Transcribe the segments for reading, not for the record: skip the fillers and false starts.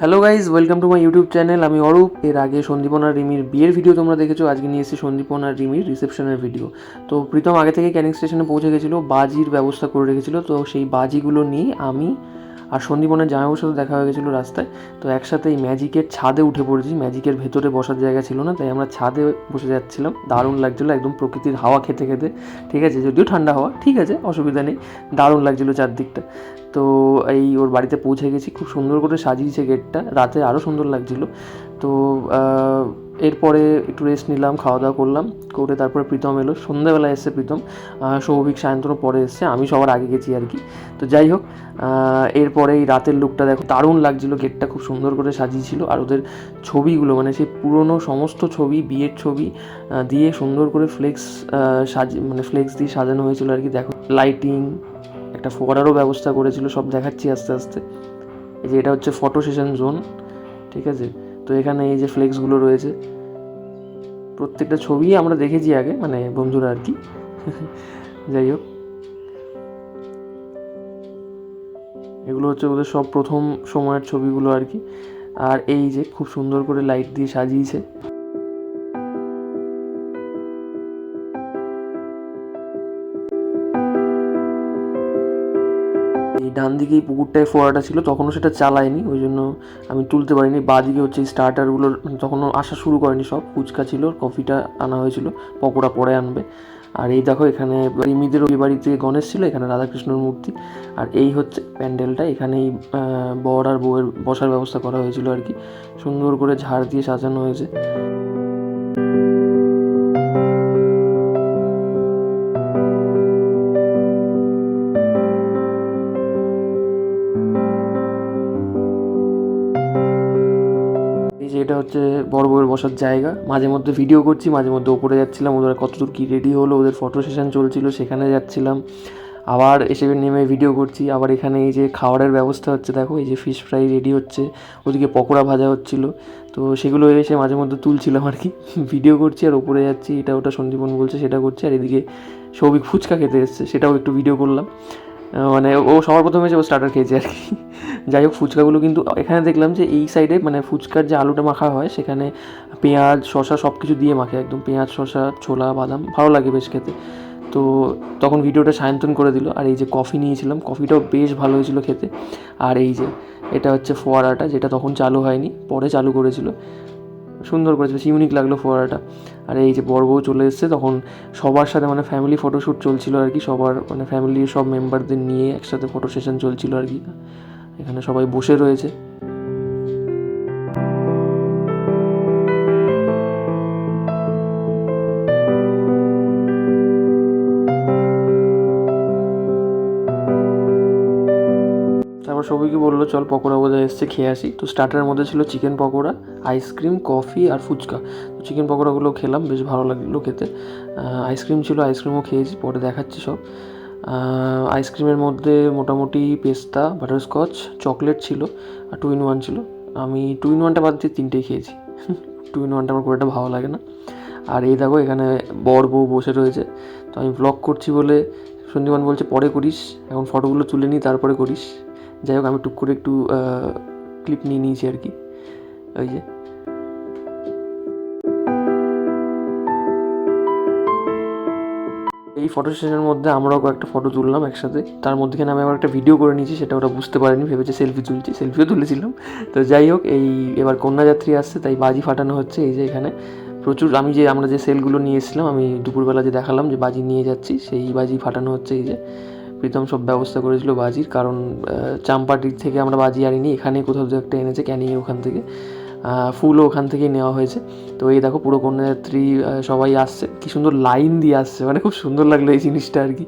Hello guys, welcome to my YouTube channel. আমি অরূপ। এর আগে সন্দীপন আর রিমির বিয়ের ভিডিও তোমরা দেখেছো। আজকে নিয়ে এসেছি সন্দীপন আর রিমির রিসেপশনের ভিডিও। তো প্রীতম আগে থেকে ক্যানিং স্টেশনে পৌঁছে গেছিলো, বাজির ব্যবস্থা করে রেখেছিলো। তো সেই বাজিগুলো নিয়ে আমি আর সন্দীপনের জামাইবাবুর সাথে দেখা হয়ে গেছিলো রাস্তায়। তো একসাথে এই ম্যাজিকের ছাদে উঠে পড়েছি। ম্যাজিকের ভেতরে বসার জায়গা ছিল না, তাই আমরা ছাদে বসে যাচ্ছিলাম। দারুণ লাগছিলো, একদম প্রকৃতির হাওয়া খেতে খেতে। ঠিক আছে, যদিও ঠান্ডা হাওয়া, ঠিক আছে, অসুবিধা নেই। দারুণ লাগছিলো চারদিকটা। তো এই ওর বাড়িতে পৌঁছে গেছি, খুব সুন্দর করে সাজিয়েছে গেটটা, রাতে আরও সুন্দর লাগছিলো। তো এরপরে একটু রেস্ট নিলাম, খাওয়া দাওয়া করলাম, করে তারপরে প্রীতম এলো। সন্ধ্যাবেলা এসছে প্রীতম, সৌভিক সায়ন্তনও পরে এসছে, আমি সবার আগে গেছি আর কি। তো যাই হোক, এরপরে এই রাতের লুকটা দেখো, দারুণ লাগছিলো। গেটটা খুব সুন্দর করে সাজিয়েছিল, আর ওদের ছবিগুলো মানে সেই পুরনো সমস্ত ছবি, বিয়ের ছবি দিয়ে সুন্দর করে ফ্লেক্স ফ্লেক্স দিয়ে সাজানো হয়েছিল আর কি। দেখো, লাইটিং, একটা ফোয়ারারও ব্যবস্থা করেছিল, সব দেখাচ্ছি আস্তে আস্তে। এই যে এটা হচ্ছে ফটো সেশন জোন, ঠিক আছে। তো এখানে এই যে ফ্লেক্সগুলো রয়েছে, প্রত্যেকটা ছবি আমরা দেখেছি আগে, মানে বন্ধুরা আর কি। যাই হোক, এগুলো হচ্ছে ওদের সব প্রথম সময়ের ছবিগুলো আর কি। আর এই যে খুব সুন্দর করে লাইট দিয়ে সাজিয়েছে। এই ডান দিকে এই পুকুরটায় ফোয়ারাটা ছিল, তখনও সেটা চালায়নি, ওই জন্য আমি তুলতে পারিনি। বাঁদিকে হচ্ছে এই স্টার্টারগুলোর, তখনও আসা শুরু করেনি সব। ফুচকা ছিল, কফিটা আনা হয়েছিল, পকোড়া পরে আনবে। আর এই দেখো, এখানে রিমিদের ওই বাড়িতে গণেশ ছিল, এখানে রাধাকৃষ্ণর মূর্তি। আর এই হচ্ছে প্যান্ডেলটা, এখানেই বর আর বউয়ের বসার ব্যবস্থা করা হয়েছিল আর কি। সুন্দর করে ঝাড় দিয়ে সাজানো হয়েছে। এই যে এটা হচ্ছে বড় বউয়ের বসার জায়গা। মাঝে মধ্যে ভিডিও করছি, মাঝে মধ্যে ওপরে যাচ্ছিলাম, ওদের কতদূর কী রেডি হলো, ওদের ফটো সেশন চলছিল, সেখানে যাচ্ছিলাম। আবার এসে নেমে ভিডিও করছি। আবার এখানে এই যে খাবারের ব্যবস্থা হচ্ছে, দেখো এই যে ফিশ ফ্রাই রেডি হচ্ছে, ওদিকে পকোড়া ভাজা হচ্ছিলো। তো সেগুলো এসে মাঝে মধ্যে তুলছিলাম আর কি। ভিডিও করছি আর ওপরে যাচ্ছি, এটা ওটা সন্দীপন বলছে সেটা করছে। আর এদিকে সৌভিক ফুচকা খেতে এসছে, সেটাও একটু ভিডিও করলাম। মানে ও সবার প্রথমে এসে ও স্টার্টার খেয়েছে আর কি। যাই হোক, ফুচকাগুলো কিন্তু এখানে দেখলাম যে এই সাইডে মানে ফুচকার যে আলুটা মাখা হয়, সেখানে পেঁয়াজ শসা সব কিছু দিয়ে মাখে, একদম পেঁয়াজ শসা ছোলা বাদাম, ভালো লাগে বেশ খেতে। তো তখন ভিডিওটা সায়ন্তন করে দিল। আর এই যে কফি নিয়েছিলাম, কফিটাও বেশ ভালো হয়েছিল খেতে। আর এই যে এটা হচ্ছে ফোয়ারাটা, যেটা তখন চালু হয়নি, পরে চালু করেছিল, সুন্দর করেছিল, ইউনিক লাগলো ফোয়ারাটা। আর এই যে বড় বউ চলে এসছে, তখন সবার সাথে মানে ফ্যামিলি ফটোশ্যুট চলছিল আর কি। সবার মানে ফ্যামিলির সব মেম্বারদের নিয়ে একসাথে ফটো সেশন চলছিল আর কি। এখানে সবাই বসে রয়েছে। তারপর সবাইকে বললো চল পকোড়া বোধহয় এসছে, খেয়ে আসি। তো স্টার্টারের মধ্যে ছিল চিকেন পকোড়া, আইসক্রিম, কফি আর ফুচকা। তো চিকেন পকোড়াগুলো খেলাম, বেশ ভালো লাগলো খেতে। আইসক্রিম ছিল, আইসক্রিমও খেয়েছি, পরে দেখাচ্ছি সব। আইসক্রিমের মধ্যে মোটামুটি পেস্তা, বাটারস্কচ, চকলেট ছিল, আর 2 in 1 ছিল। আমি 2 in 1টা বাদ দিয়ে 3টেই খেয়েছি। 2 in 1টা আমার খুব একটা ভালো লাগে না। আর এই দেখো, এখানে বর বউ বসে রয়েছে। তো আমি ব্লগ করছি বলে সন্দীপন বলছে পরে করিস, এখন ফটোগুলো তুলে নিই তারপরে করিস। যাই হোক, আমি টুক করে একটু ক্লিপ নিয়ে নিয়েছি আর কি। ওই যে এই ফটো সেশনের মধ্যে আমরাও কয়েকটা ফটো তুললাম একসাথে। তার মধ্যেখানে আমি আবার একটা ভিডিও করে নিয়েছি, সেটা ওরা বুঝতে পারেনি, ভেবেছে সেলফি তুলছি, সেলফিও তুলেছিলাম। তো যাই হোক, এই এবার কন্যাযাত্রী আসছে, তাই বাজি ফাটানো হচ্ছে। এই যে এখানে প্রচুর, আমরা যে সেলগুলো নিয়ে এসেছিলাম, আমি দুপুরবেলা যে দেখালাম যে বাজি নিয়ে যাচ্ছি, সেই বাজি ফাটানো হচ্ছে। এই যে প্রীতম সব ব্যবস্থা করেছিল বাজির, কারণ চাম্পাটির থেকে আমরা বাজি আনিনি, এখানেই কোথাও দু একটা এনেছে ক্যানিংয়ের ওখান থেকে। ফুলও ওখান থেকেই নেওয়া হয়েছে। তো এই দেখো, পুরো কন্যাযাত্রী সবাই আসছে, কী সুন্দর লাইন দিয়ে আসছে, মানে খুব সুন্দর লাগলো এই জিনিসটা আর কি।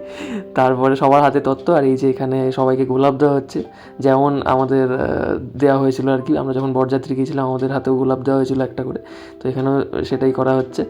তারপরে সবার হাতে তত্ত্ব, আর এই যে এখানে সবাইকে গোলাপ দেওয়া হচ্ছে, যেমন আমাদের দেওয়া হয়েছিল আর কি। আমরা যখন বরযাত্রী গিয়েছিলাম, আমাদের হাতেও গোলাপ দেওয়া হয়েছিল একটা করে। তো এখানেও সেটাই করা হচ্ছে।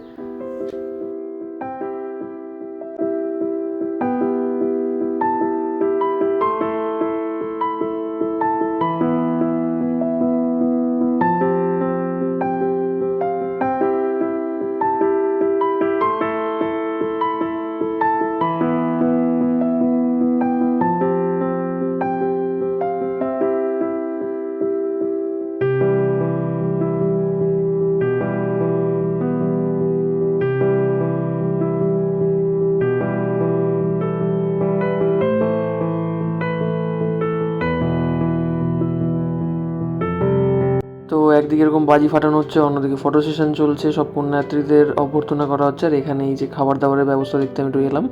তো একদিকে এরকম বাজি ফাটানো হচ্ছে, অন্যদিকে ফটো সেশন চলছে, সব পুণ্যার্থীদের অভ্যর্থনা করা হচ্ছে। আর এখানে এই যে খাবার দাবারের ব্যবস্থা দেখতে আমি একটু এলাম।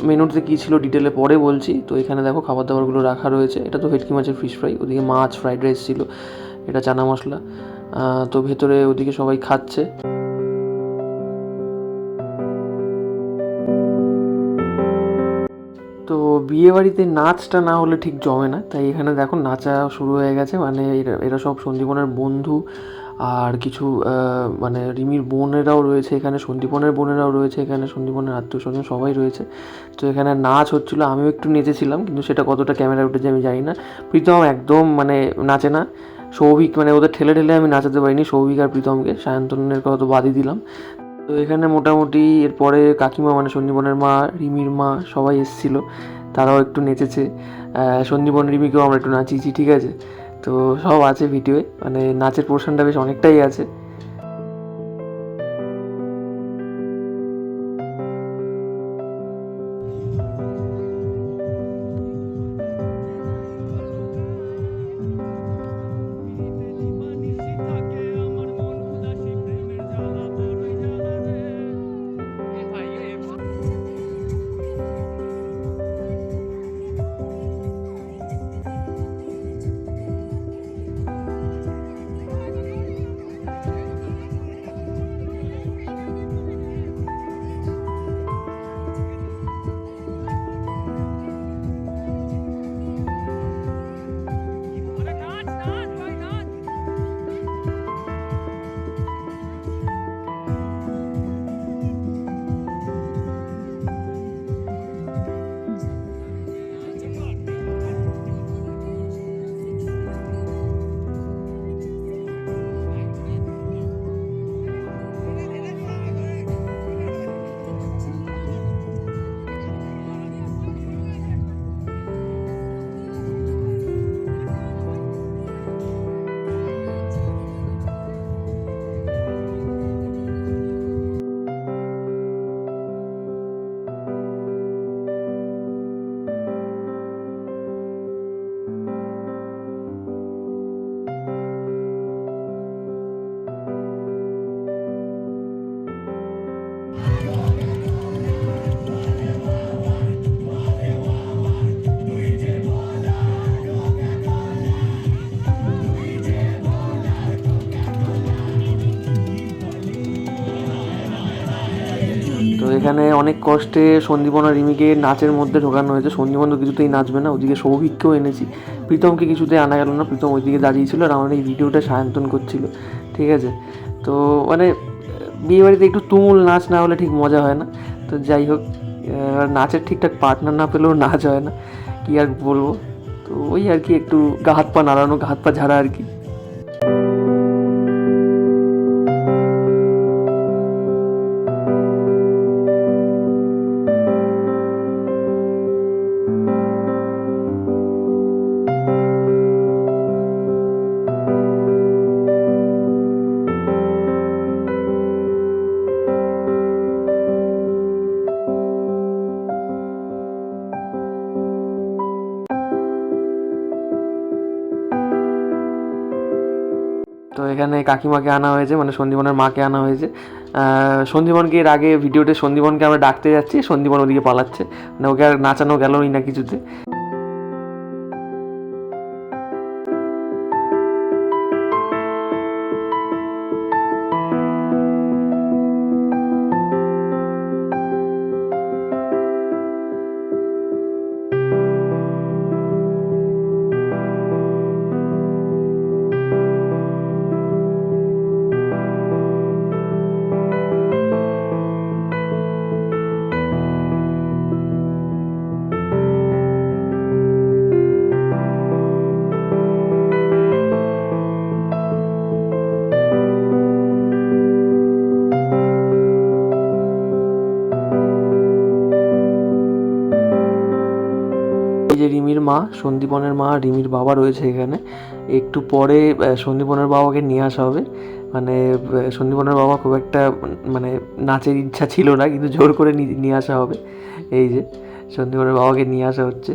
মেনুতে কী ছিল ডিটেলে পরে বলছি। তো এখানে দেখো খাবার দাবারগুলো রাখা রয়েছে। এটা তো ভেটকি মাছের ফিশ ফ্রাই, ওদিকে মাছ ফ্রাইড রাইস ছিল, এটা চানা মশলা। তো ভেতরে ওদিকে সবাই খাচ্ছে। তো বিয়েবাড়িতে নাচটা না হলে ঠিক জমে না, তাই এখানে দেখো নাচা শুরু হয়ে গেছে। মানে এরা সব সন্দীপনের বন্ধু, আর কিছু মানে রিমির বোনেরাও রয়েছে এখানে, সন্দীপনের বোনেরাও রয়েছে এখানে, সন্দীপনের আত্মীয় স্বজন সবাই রয়েছে। তো এখানে নাচ হচ্ছিলো, আমিও একটু নেচেছিলাম, কিন্তু সেটা কতটা ক্যামেরায় উঠেছে আমি জানি না। প্রীতম একদম মানে নাচে না, সৌভিক মানে ওদের ঠেলে ঠেলে আমি নাচাতে পারিনি, সৌভিক আর প্রীতমকে, সায়ন্তনের কথা তো বাদই দিলাম। তো এখানে মোটামুটি এরপরে কাকিমা মানে সন্দীপনের মা, রিমির মা সবাই এসেছিলো, তারাও একটু নেচেছে। সন্দীপন রিমিকেও আমরা একটু নাচিয়েছি, ঠিক আছে। তো সব আছে ভিডিওয়ে, মানে নাচের পোর্শনটা বেশ অনেকটাই আছে। তো এখানে অনেক কষ্টে সন্দীপন আর রিমিকে নাচের মধ্যে ঢোকানো হয়েছে। সন্দীপন তো কিছুতেই নাচবে না, ওদিকে সৌভিককেও এনেছি, প্রীতমকে কিছুতেই আনা গেল না, প্রীতম ওইদিকে দাঁড়িয়েছিল আর আমার এই ভিডিওটা সায়ন্তন করছিল, ঠিক আছে। তো মানে বিয়েবাড়িতে একটু তুমুল নাচ না হলে ঠিক মজা হয় না। তো যাই হোক, নাচের ঠিকঠাক পার্টনার না পেলেও নাচ হয় না, কী আর বলবো। তো ওই আর কি একটু গা হাত পা নাড়ানো, গা হাত পা ঝাড়া আর কি। তো এখানে কাকিমাকে আনা হয়েছে, মানে সন্দীপনের মাকে আনা হয়েছে। সন্দীপনকে এর আগে ভিডিওতে সন্দীপনকে আমরা ডাকতে যাচ্ছি, সন্দীপন ওদিকে পালাচ্ছে, মানে ওকে আর নাচানো গেলই না কিছুতে। এই যে রিমির মা, সন্দীপনের মা, রিমির বাবা রয়েছে এখানে। একটু পরে সন্দীপনের বাবাকে নিয়ে আসা হবে। মানে সন্দীপনের বাবা খুব একটা মানে নাচের ইচ্ছা ছিল না, কিন্তু জোর করে নিয়ে আসা হবে। এই যে সন্দীপনের বাবাকে নিয়ে আসা হচ্ছে।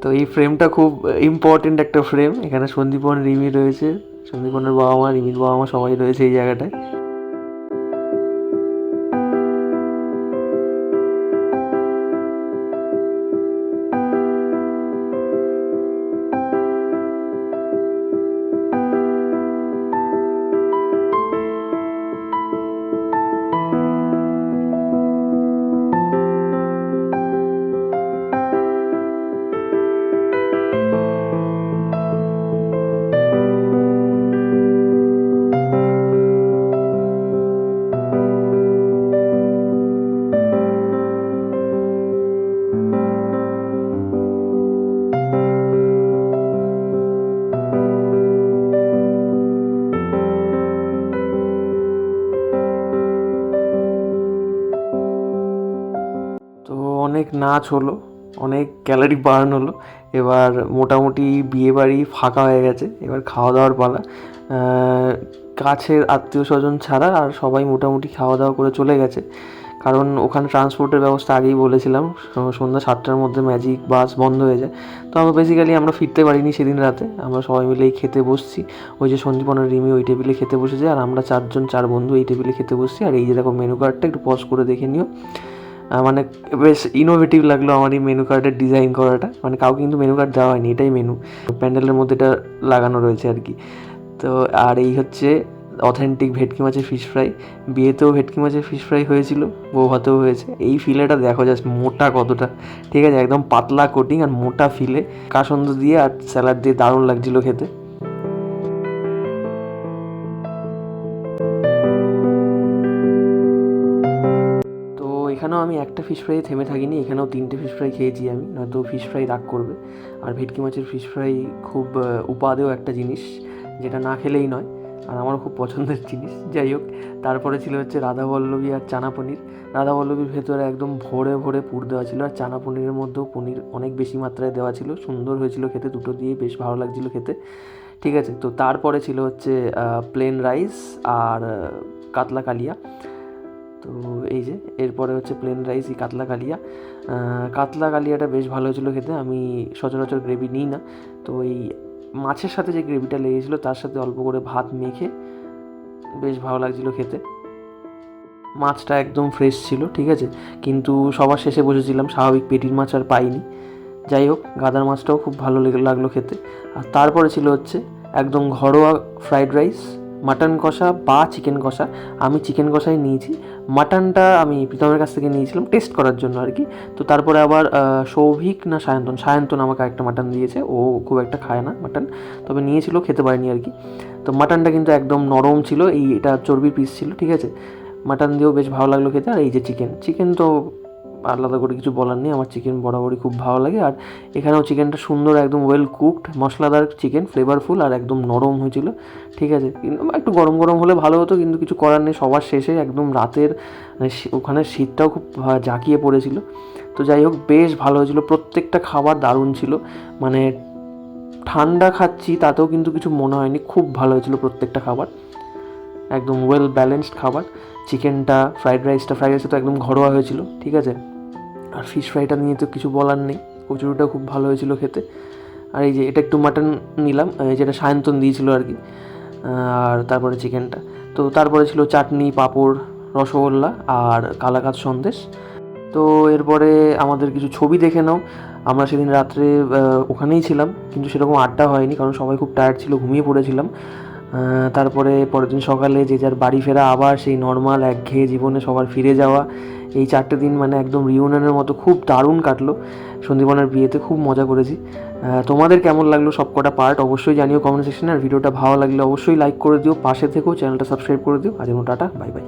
তো এই ফ্রেমটা খুব ইম্পর্টেন্ট একটা ফ্রেম, এখানে সন্দীপন রিমি রয়েছে, সন্দীপনের বাবা মা, রিমির বাবা মা সবাই রয়েছে এই জায়গাটায়। তো অনেক নাচ হলো, অনেক ক্যালোরি বার্ন হলো। এবার মোটামুটি বিয়েবাড়ি ফাঁকা হয়ে গেছে, এবার খাওয়া দাওয়ার পালা। কাছের আত্মীয় স্বজন ছাড়া আর সবাই মোটামুটি খাওয়া দাওয়া করে চলে গেছে, কারণ ওখানে ট্রান্সপোর্টের ব্যবস্থা আগেই বলেছিলাম সন্ধ্যা 7টার মধ্যে ম্যাজিক বাস বন্ধ হয়ে যায়। তো আমরা ফিরতে পারিনি সেদিন রাতে। আমরা সবাই মিলেই খেতে বসছি, ওই যে সন্দীপনের রিমি ওই টেবিলে খেতে বসেছে, আর আমরা 4 বন্ধু এই টেবিলে খেতে বসছি। আর এই যে দেখো মেনু কার্ডটা, একটু পজ করে দেখে নিও। মানে বেশ ইনোভেটিভ লাগলো আমার এই মেনু কার্ডের ডিজাইন করাটা। মানে কাউকে কিন্তু মেনু কার্ড দেওয়া হয়নি, এটাই মেনু, প্যান্ডেলের মধ্যে এটা লাগানো রয়েছে আর কি। তো আর এই হচ্ছে অথেন্টিক ভেটকি মাছের ফিশ ফ্রাই। বিয়েতেও ভেটকি মাছের ফিশ ফ্রাই হয়েছিল, বউ ভাতেও হয়েছে। এই ফিলেটা দেখো জাস্ট মোটা কতটা, ঠিক আছে, একদম পাতলা কোটিং আর মোটা ফিলে, কাসন্দ দিয়ে আর স্যালাড দিয়ে দারুণ লাগছিল খেতে। তো এখানেও আমি একটা ফিশ ফ্রাই থেমে থাকিনি, এখানেও 3টে ফিশ ফ্রাই খেয়েছি আমি, নয়তো ফিশ ফ্রাই রাগ করবে। আর ভেটকি মাছের ফিশ ফ্রাই খুব উপাদেয় একটা জিনিস, যেটা না খেলেই নয়, আর আমারও খুব পছন্দের জিনিস। যাই হোক, তারপরে ছিল হচ্ছে রাধাবল্লভী আর চানা পনির। রাধাবল্লভীর ভেতরে একদম ভরে ভরে পুর দেওয়া ছিল, আর চানা পনিরের মধ্যেও পনির অনেক বেশি মাত্রায় দেওয়া ছিল। সুন্দর হয়েছিল খেতে, দুটো দিয়ে বেশ ভালো লাগছিল খেতে, ঠিক আছে। তো তারপরে ছিল হচ্ছে প্লেন রাইস আর কাতলা কালিয়া। তো এই যে এরপরে হচ্ছে প্লেন রাইসই কাতলা কালিয়া। কাতলা কালিয়াটা বেশ ভালো হয়েছিলো খেতে। আমি সচরাচর গ্রেভি নিই না, তো এই মাছের সাথে যে গ্রেভিটা লেগেছিলো তার সাথে অল্প করে ভাত মেখে বেশ ভালো লাগছিলো খেতে। মাছটা একদম ফ্রেশ ছিল, ঠিক আছে, কিন্তু সবার শেষে বসেছিলাম, স্বাভাবিক পেটির মাছ আর পাইনি। যাই হোক, গাদার মাছটাও খুব ভালো লাগলো খেতে। আর তারপরে ছিল হচ্ছে একদম ঘরোয়া ফ্রাইড রাইস, মাটন কষা বা চিকেন কষা। আমি চিকেন কষাই নিয়েছি, মাটনটা আমি প্রীতমের কাছ থেকে নিয়েছিলাম টেস্ট করার জন্য আর কি। তো তারপরে আবার সৌভিক না সায়ন্তন আমাকে একটা মাটন দিয়েছে, ও খুব একটা খায় না মাটন, তবে নিয়েছিল, খেতে পারিনি আর কি। তো মাটনটা কিন্তু একদম নরম ছিল, এটা চর্বির পিস ছিল, ঠিক আছে। মাটন দিয়েও বেশ ভালো লাগলো খেতে। আর এই যে চিকেন তো আলাদা করে কিছু বলার নেই, আমার চিকেন বরাবরই খুব ভালো লাগে। আর এখানেও চিকেনটা সুন্দর, একদম ওয়েল কুকড, মশলাদার চিকেন, ফ্লেভারফুল আর একদম নরম হয়েছিল, ঠিক আছে। কিন্তু একটু গরম গরম হলে ভালো হতো, কিন্তু কিছু করার নেই। সবার শেষে একদম রাতের ওখানে শীতটাও খুব জাঁকিয়ে পড়েছিল। তো যাই হোক, বেশ ভালো হয়েছিল, প্রত্যেকটা খাবার দারুণ ছিল। মানে ঠান্ডা খাচ্ছি তাতেও কিন্তু কিছু মনে হয়নি, খুব ভালো হয়েছিল প্রত্যেকটা খাবার, একদম ওয়েল ব্যালেন্সড খাবার। চিকেনটা, ফ্রাইড রাইসটা তো একদম ঘরোয়া হয়েছিল, ঠিক আছে। আর ফিশ ফ্রাইটা নিয়ে তো কিছু বলার নেই, কচুরিটাও খুব ভালো হয়েছিল খেতে। আর এই যে এটা একটু মাটন নিলাম, যেটা সায়ন্তন দিয়েছিল আর কি। আর তারপরে চিকেনটা, তো তারপরে ছিল চাটনি, পাঁপড়, রসগোল্লা আর কালাকাঁদ সন্দেশ। তো এরপরে আমাদের কিছু ছবি দেখে নাও। আমরা সেদিন রাত্রে ওখানেই ছিলাম, কিন্তু সেরকম আড্ডা হয়নি, কারণ সবাই খুব টায়ার্ড ছিল, ঘুমিয়ে পড়েছিলাম। তারপরে পরের দিন সকালে যে যার বাড়ি ফেরা, আবার সেই নর্মাল একঘেয়ে জীবনে সবার ফিরে যাওয়া। এই 4টে দিন মানে একদম রিউনিয়নের মতো খুব দারুণ কাটলো। সন্দীপনের বিয়েতে খুব মজা করেছি। তোমাদের কেমন লাগলো সব কটা পার্ট অবশ্যই জানিও কমেন্ট সেকশনে। আর ভিডিওটা ভালো লাগলে অবশ্যই লাইক করে দিও, পাশে থেকেও চ্যানেলটা সাবস্ক্রাইব করে দিও। আজ টাটা, বাই বাই।